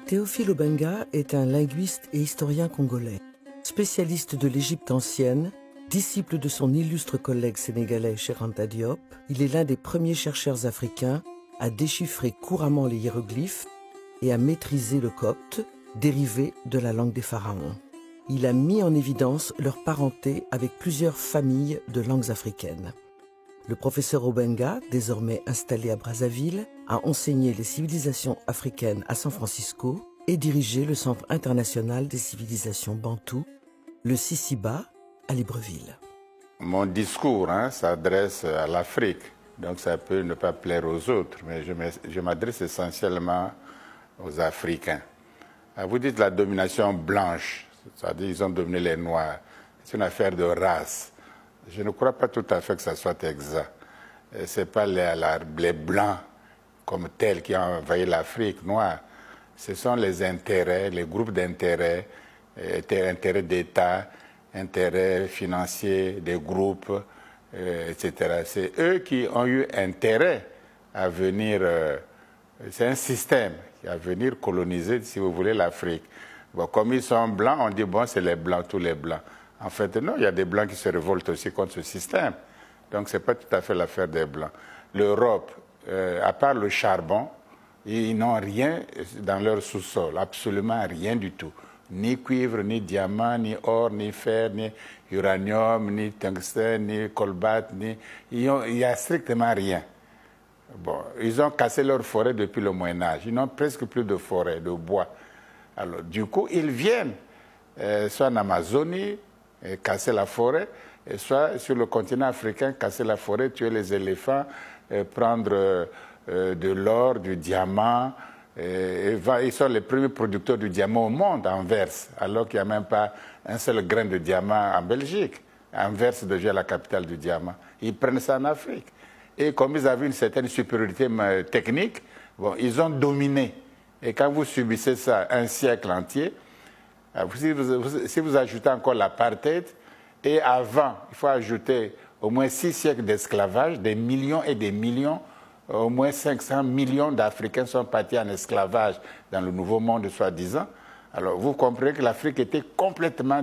Théophile Obenga est un linguiste et historien congolais. Spécialiste de l'Égypte ancienne, disciple de son illustre collègue sénégalais Cheikh Anta Diop, il est l'un des premiers chercheurs africains à déchiffrer couramment les hiéroglyphes et à maîtriser le copte, dérivé de la langue des pharaons. Il a mis en évidence leur parenté avec plusieurs familles de langues africaines. Le professeur Obenga, désormais installé à Brazzaville, a enseigné les civilisations africaines à San Francisco et dirigé le Centre international des civilisations bantoues, le CICIBA, à Libreville. Mon discours s'adresse à l'Afrique, donc ça peut ne pas plaire aux autres, mais je m'adresse essentiellement aux Africains. Vous dites la domination blanche, c'est-à-dire ils ont dominé les Noirs, c'est une affaire de race. Je ne crois pas tout à fait que ça soit exact. Ce n'est pas les Blancs comme tels qui ont envahi l'Afrique noire. Ce sont les intérêts, les groupes d'intérêts, intérêts d'État, intérêts financiers des groupes, etc. C'est eux qui ont eu intérêt à venir, c'est un système à venir coloniser, si vous voulez, l'Afrique. Bon, comme ils sont blancs, on dit, bon, c'est les blancs, tous les blancs. En fait, non, il y a des blancs qui se révoltent aussi contre ce système. Donc, ce n'est pas tout à fait l'affaire des blancs. L'Europe, à part le charbon, ils n'ont rien dans leur sous-sol, absolument rien du tout. Ni cuivre, ni diamant, ni or, ni fer, ni uranium, ni tungstène, ni colbate, il n'y a strictement rien. Bon, ils ont cassé leur forêt depuis le Moyen-Âge. Ils n'ont presque plus de forêt, de bois. Alors, du coup, ils viennent, soit en Amazonie, casser la forêt, soit sur le continent africain, casser la forêt, tuer les éléphants, prendre de l'or, du diamant. Ils sont les premiers producteurs du diamant au monde, à Anvers, alors qu'il n'y a même pas un seul grain de diamant en Belgique. Anvers devient la capitale du diamant. Ils prennent ça en Afrique. Et comme ils avaient une certaine supériorité technique, bon, ils ont dominé. Et quand vous subissez ça un siècle entier, si vous ajoutez encore l'apartheid, et avant, il faut ajouter au moins 6 siècles d'esclavage, des millions et des millions, au moins 500 millions d'Africains sont partis en esclavage dans le Nouveau Monde, soi-disant. Alors, vous comprenez que l'Afrique était complètement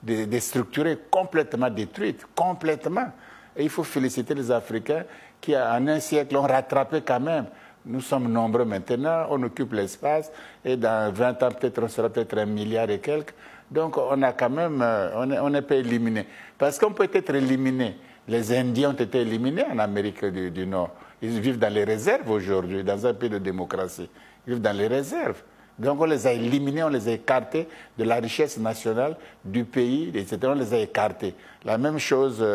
déstructurée, complètement détruite, complètement. Et il faut féliciter les Africains qui, en un siècle, ont rattrapé quand même. Nous sommes nombreux maintenant, on occupe l'espace, et dans 20 ans, peut-être, on sera peut-être 1 milliard et quelques. Donc, on a quand même, on n'est pas éliminé. Parce qu'on peut être éliminé. Les Indiens ont été éliminés en Amérique du Nord. Ils vivent dans les réserves aujourd'hui, dans un pays de démocratie. Ils vivent dans les réserves. Donc, on les a éliminés, on les a écartés de la richesse nationale du pays, etc. On les a écartés. La même chose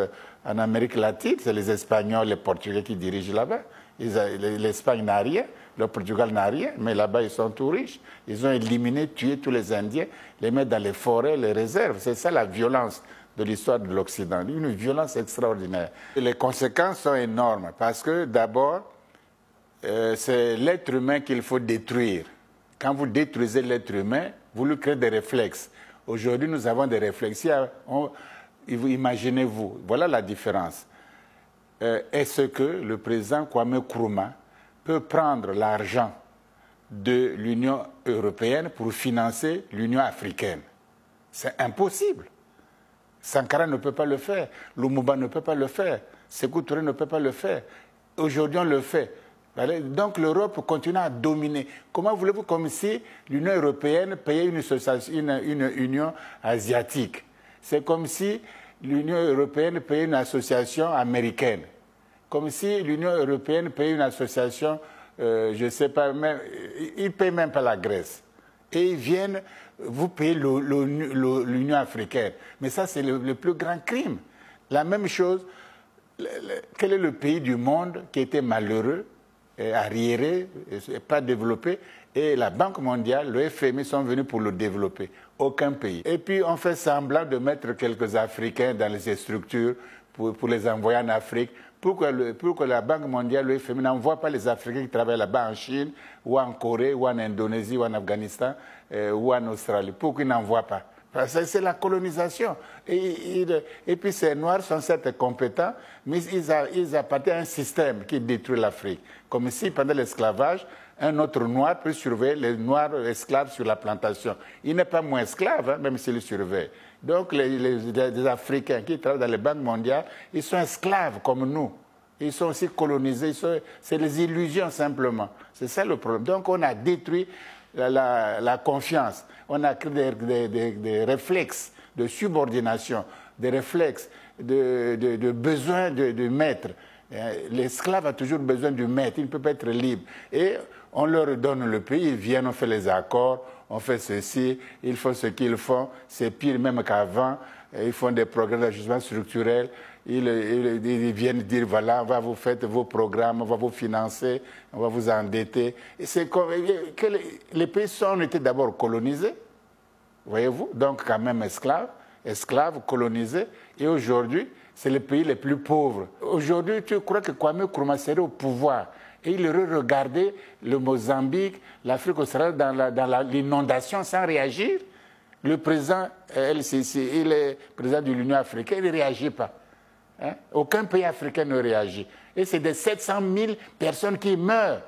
en Amérique latine, c'est les Espagnols, les Portugais qui dirigent là-bas. L'Espagne n'a rien, le Portugal n'a rien, mais là-bas, ils sont tout riches. Ils ont éliminé, tué tous les Indiens, les mettre dans les forêts, les réserves. C'est ça la violence de l'histoire de l'Occident, une violence extraordinaire. Les conséquences sont énormes parce que d'abord, c'est l'être humain qu'il faut détruire. Quand vous détruisez l'être humain, vous lui créez des réflexes. Aujourd'hui, nous avons des réflexes. Imaginez-vous, voilà la différence. Est-ce que le président Kwame Nkrumah peut prendre l'argent de l'Union européenne pour financer l'Union africaine? C'est impossible. Sankara ne peut pas le faire, Lumumba ne peut pas le faire, Sékou Touré ne peut pas le faire. Aujourd'hui, on le fait. Donc l'Europe continue à dominer. Comment voulez-vous, comme si l'Union européenne payait une union asiatique? C'est comme si l'Union européenne payait une association américaine. Comme si l'Union européenne payait une association, je ne sais pas, ils ne payent même pas la Grèce. Et ils viennent, vous payez l'Union africaine. Mais ça, c'est le plus grand crime. La même chose, quel est le pays du monde qui était malheureux, arriéré, pas développé, et la Banque mondiale, le FMI sont venus pour le développer. Aucun pays. Et puis, on fait semblant de mettre quelques Africains dans ces structures pour les envoyer en Afrique. Pour que la Banque mondiale, le FMI, n'envoie pas les Africains qui travaillent là-bas en Chine, ou en Corée, ou en Indonésie, ou en Afghanistan, ou en Australie. Pourquoi ils n'envoient pas? Parce que c'est la colonisation. Et puis ces Noirs sont certes compétents, mais ils appartiennent à un système qui détruit l'Afrique. Comme si pendant l'esclavage, un autre noir peut surveiller les noirs esclaves sur la plantation. Il n'est pas moins esclave, hein, même s'il surveille. Donc les Africains qui travaillent dans les banques mondiales, ils sont esclaves comme nous. Ils sont aussi colonisés, c'est les illusions simplement. C'est ça le problème. Donc on a détruit la confiance. On a créé des réflexes de subordination, des réflexes de besoin de maître. L'esclave a toujours besoin du maître, il ne peut pas être libre. Et on leur donne le pays, ils viennent, on fait les accords, on fait ceci, ils font ce qu'ils font, c'est pire même qu'avant. Ils font des programmes d'ajustement structurel, ils viennent dire voilà, on va vous faire vos programmes, on va vous financer, on va vous endetter. Et c'est comme que les pays ont été d'abord colonisés, voyez-vous, donc quand même esclaves, colonisés, et aujourd'hui, c'est les pays les plus pauvres. Aujourd'hui, tu crois que Kwame Nkrumah serait au pouvoir et il aurait regardé le Mozambique, l'Afrique australe dans l'inondation sans réagir? Le président LCC, il est président de l'Union africaine, il ne réagit pas. Hein? Aucun pays africain ne réagit. Et c'est des 700 000 personnes qui meurent.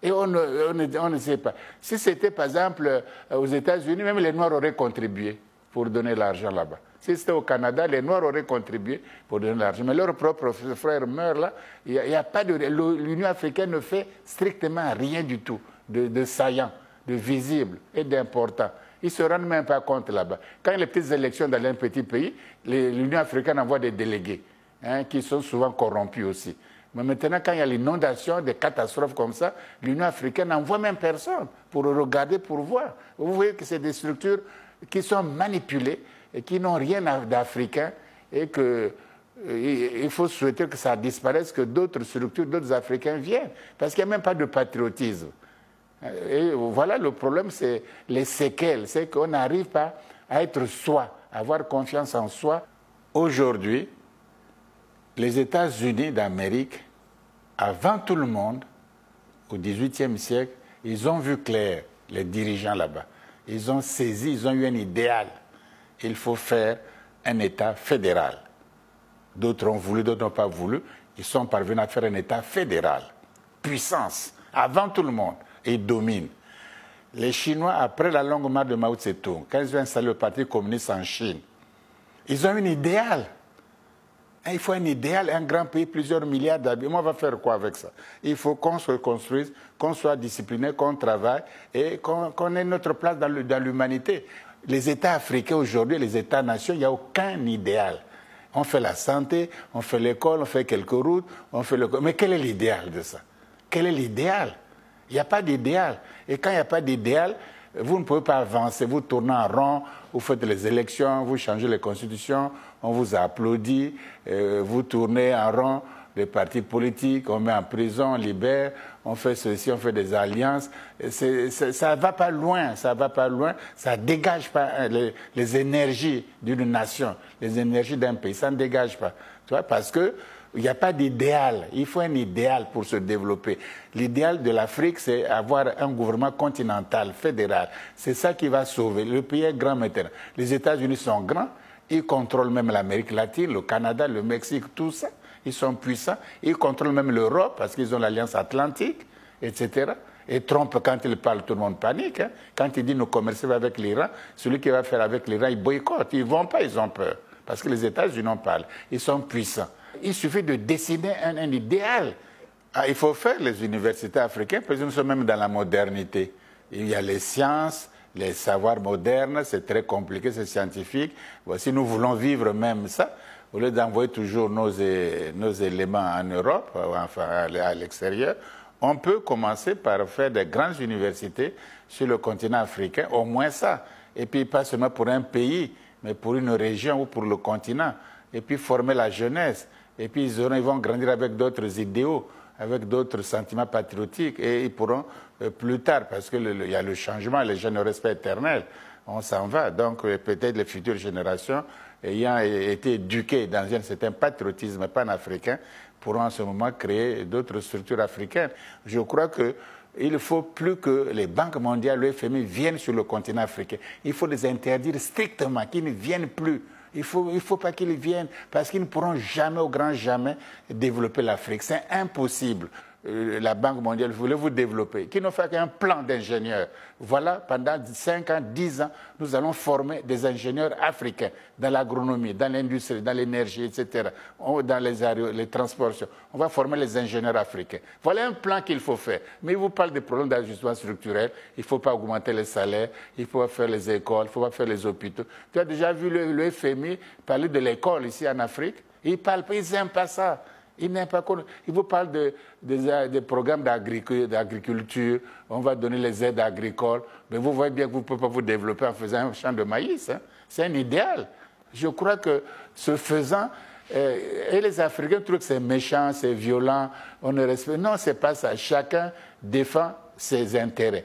Et on ne sait pas. Si c'était, par exemple, aux États-Unis, même les Noirs auraient contribué pour donner l'argent là-bas. Si c'était au Canada, les Noirs auraient contribué pour donner l'argent. Mais leurs propres frères meurent là. Il y a pas de. L'Union africaine ne fait strictement rien du tout de saillant, de visible et d'important. Ils ne se rendent même pas compte là-bas. Quand il y a les petites élections dans un petit pays, l'Union africaine envoie des délégués, hein, qui sont souvent corrompus aussi. Mais maintenant, quand il y a l'inondation, des catastrophes comme ça, l'Union africaine n'envoie même personne pour regarder, pour voir. Vous voyez que c'est des structures qui sont manipulées et qui n'ont rien d'africain et qu'il faut souhaiter que ça disparaisse, que d'autres structures, d'autres Africains viennent. Parce qu'il n'y a même pas de patriotisme. Et voilà, le problème, c'est les séquelles. C'est qu'on n'arrive pas à être soi, à avoir confiance en soi. Aujourd'hui, les États-Unis d'Amérique, avant tout le monde, au XVIIIe siècle, ils ont vu clair, les dirigeants là-bas. Ils ont saisi, ils ont eu un idéal. Il faut faire un État fédéral. D'autres ont voulu, d'autres n'ont pas voulu. Ils sont parvenus à faire un État fédéral. Puissance, avant tout le monde. Et ils dominent. Les Chinois, après la longue marche de Mao Tse-tung, quand ils ont installé le Parti communiste en Chine, ils ont un idéal. Il faut un idéal, un grand pays, plusieurs milliards d'habitants. On va faire quoi avec ça? Il faut qu'on se construise, qu'on soit discipliné, qu'on travaille et qu'on ait notre place dans l'humanité. Les États africains aujourd'hui, les États-nations, il n'y a aucun idéal. On fait la santé, on fait l'école, on fait quelques routes, on fait le... Mais quel est l'idéal de ça? Quel est l'idéal? Il n'y a pas d'idéal. Et quand il n'y a pas d'idéal, vous ne pouvez pas avancer. Vous tournez en rond, vous faites les élections, vous changez les constitutions, on vous applaudit, vous tournez en rond les partis politiques, on met en prison, on libère, on fait ceci, on fait des alliances. Ça ne va pas loin, ça ne va pas loin, ça ne dégage pas les énergies d'une nation, les énergies d'un pays, ça ne dégage pas. Tu vois, parce que il n'y a pas d'idéal. Il faut un idéal pour se développer. L'idéal de l'Afrique, c'est avoir un gouvernement continental, fédéral. C'est ça qui va sauver. Le pays est grand maintenant. Les États-Unis sont grands. Ils contrôlent même l'Amérique latine, le Canada, le Mexique, tout ça. Ils sont puissants. Ils contrôlent même l'Europe parce qu'ils ont l'Alliance Atlantique, etc. Et Trump, quand il parle, tout le monde panique. Hein. Quand il dit nous commercer avec l'Iran, celui qui va faire avec l'Iran, il boycotte. Ils ne vont pas, ils ont peur. Parce que les États-Unis en parlent. Ils sont puissants. Il suffit de dessiner un idéal. Il faut faire les universités africaines, parce que nous sommes même dans la modernité. Il y a les sciences, les savoirs modernes, c'est très compliqué, c'est scientifique. Si nous voulons vivre même ça, au lieu d'envoyer toujours nos éléments en Europe, enfin à l'extérieur, on peut commencer par faire des grandes universités sur le continent africain, au moins ça. Et puis pas seulement pour un pays, mais pour une région ou pour le continent. Et puis former la jeunesse. Et puis ils vont grandir avec d'autres idéaux, avec d'autres sentiments patriotiques. Et ils pourront plus tard, parce qu'il y a le changement, les jeunes au respect éternel, on s'en va. Donc peut-être les futures générations, ayant été éduquées dans un certain patriotisme panafricain, pourront en ce moment créer d'autres structures africaines. Je crois qu'il ne faut plus que les banques mondiales, le FMI, viennent sur le continent africain. Il faut les interdire strictement, qu'ils ne viennent plus. Il ne faut pas qu'ils viennent, parce qu'ils ne pourront jamais, au grand jamais, développer l'Afrique. C'est impossible. la Banque mondiale voulait vous développer, qui n'ont fait qu'un plan d'ingénieurs. Voilà, pendant 5 ans, 10 ans, nous allons former des ingénieurs africains dans l'agronomie, dans l'industrie, dans l'énergie, etc., dans les transports. On va former les ingénieurs africains. Voilà un plan qu'il faut faire. Mais il vous parle des problèmes d'ajustement structurel. Il ne faut pas augmenter les salaires, il faut pas faire les écoles, il ne faut pas faire les hôpitaux. Tu as déjà vu le FMI parler de l'école ici en Afrique? Ils n'aiment pas ça. Il vous parle des programmes d'agriculture, on va donner les aides agricoles, mais vous voyez bien que vous ne pouvez pas vous développer en faisant un champ de maïs. Hein. C'est un idéal. Je crois que ce faisant, et les Africains trouvent que c'est méchant, c'est violent, on ne respecte. Non, ce n'est pas ça. Chacun défend ses intérêts.